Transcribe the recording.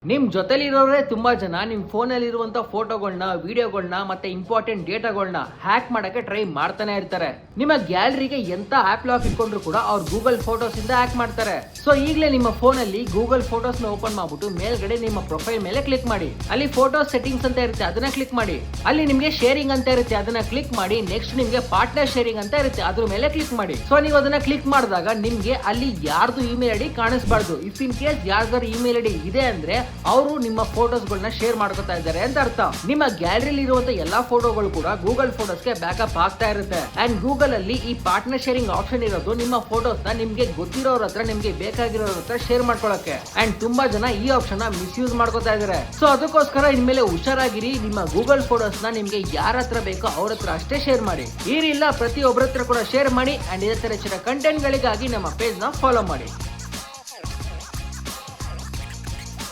ನಿಮ್ ಜೊತೆಲಿರೋರೇ ತುಂಬಾ ಜನ ನಿಮ್ ಫೋನ್ ಅಲ್ಲಿ ಇರುವಂತ ಫೋಟೋಗಳನ್ನ ವಿಡಿಯೋಗಳನ್ನ ಮತ್ತೆ ಇಂಪಾರ್ಟೆಂಟ್ ಡೇಟಾಗಳನ್ನ ಹ್ಯಾಕ್ ಮಾಡಕ್ಕೆ ಟ್ರೈ ಮಾಡ್ತಾನೆ ಇರ್ತಾರೆ. ನಿಮ್ಮ ಗ್ಯಾಲರಿಗೆ ಎಂತ ಆಪ್ ಲಾಕ್ ಇಟ್ಕೊಂಡ್ರು ಕೂಡ ಅವ್ರು ಗೂಗಲ್ ಫೋಟೋಸ್ ಇಂದ ಹ್ಯಾಕ್ ಮಾಡ್ತಾರೆ. ಸೊ ಈಗಲೇ ನಿಮ್ಮ ಫೋನ್ ಅಲ್ಲಿ ಗೂಗಲ್ ಫೋಟೋಸ್ ನ ಓಪನ್ ಮಾಡ್ಬಿಟ್ಟು ಮೇಲ್ಗಡೆ ನಿಮ್ಮ ಪ್ರೊಫೈಲ್ ಮೇಲೆ ಕ್ಲಿಕ್ ಮಾಡಿ. ಅಲ್ಲಿ ಫೋಟೋ ಸೆಟ್ಟಿಂಗ್ಸ್ ಅಂತ ಇರುತ್ತೆ, ಅದನ್ನ ಕ್ಲಿಕ್ ಮಾಡಿ. ಅಲ್ಲಿ ನಿಮ್ಗೆ ಶೇರಿಂಗ್ ಅಂತ ಇರುತ್ತೆ, ಅದನ್ನ ಕ್ಲಿಕ್ ಮಾಡಿ. ನೆಕ್ಸ್ಟ್ ನಿಮ್ಗೆ ಪಾರ್ಟ್ನರ್ ಶೇರಿಂಗ್ ಅಂತ ಇರುತ್ತೆ, ಅದ್ರ ಮೇಲೆ ಕ್ಲಿಕ್ ಮಾಡಿ. ಸೊ ನೀವು ಅದನ್ನ ಕ್ಲಿಕ್ ಮಾಡಿದಾಗ ನಿಮ್ಗೆ ಅಲ್ಲಿ ಯಾರ್ದು ಇಮೇಲ್ ಐಡಿ ಕಾಣಿಸಬಾರ್ದು. ಇಫ್ ಇನ್ ಕೇಸ್ ಯಾರ್ದಾರು ಇಮೇಲ್ ಐಡಿ ಇದೆ ಅಂದ್ರೆ ಅವರು ನಿಮ್ಮ ಫೋಟೋಸ್ ಗಳನ್ನ ಶೇರ್ ಮಾಡ್ಕೊತಾ ಇದ್ದಾರೆ ಅಂತ ಅರ್ಥ. ನಿಮ್ಮ ಗ್ಯಾಲರಿಲಿ ಇರುವಂತ ಎಲ್ಲಾ ಫೋಟೋಗಳು ಕೂಡ ಗೂಗಲ್ ಫೋಟೋಸ್ ಗೆ ಬ್ಯಾಕಪ್ ಆಗ್ತಾ ಇರುತ್ತೆ. ಅಂಡ್ ಗೂಗಲ್ ಅಲ್ಲಿ ಈ ಪಾರ್ಟ್ನರ್ ಶೇರಿಂಗ್ ಆಪ್ಷನ್ ಇರೋದು ನಿಮ್ಮ ಫೋಟೋಸ್ ನ ನಿಮ್ಗೆ ಗೊತ್ತಿರೋರ ಹತ್ರ, ನಿಮ್ಗೆ ಬೇಕಾಗಿರೋರ ಹತ್ರ ಶೇರ್ ಮಾಡ್ಕೊಳಕ್ಕೆ. ಅಂಡ್ ತುಂಬಾ ಜನ ಈ ಆಪ್ಷನ್ ನ ಮಿಸ್ಯೂಸ್ ಮಾಡ್ಕೊತಾ ಇದಾರೆ. ಸೊ ಅದಕ್ಕೋಸ್ಕರ ಇನ್ಮೇಲೆ ಹುಷಾರಾಗಿರಿ. ನಿಮ್ಮ ಗೂಗಲ್ ಫೋಟೋಸ್ ನ ನಿಮ್ಗೆ ಯಾರ ಹತ್ರ ಬೇಕೋ ಅವ್ರ ಹತ್ರ ಅಷ್ಟೇ ಶೇರ್ ಮಾಡಿ. ಈ ಇಲ್ಲ ಪ್ರತಿಯೊಬ್ಬರ ಹತ್ರ ಕೂಡ ಶೇರ್ ಮಾಡಿ. ಅಂಡ್ ಇದೇ ತರ ಹೆಚ್ಚಿನ ಕಂಟೆಂಟ್ ಗಳಿಗಾಗಿ ನಮ್ಮ ಪೇಜ್ ನ ಫಾಲೋ ಮಾಡಿ.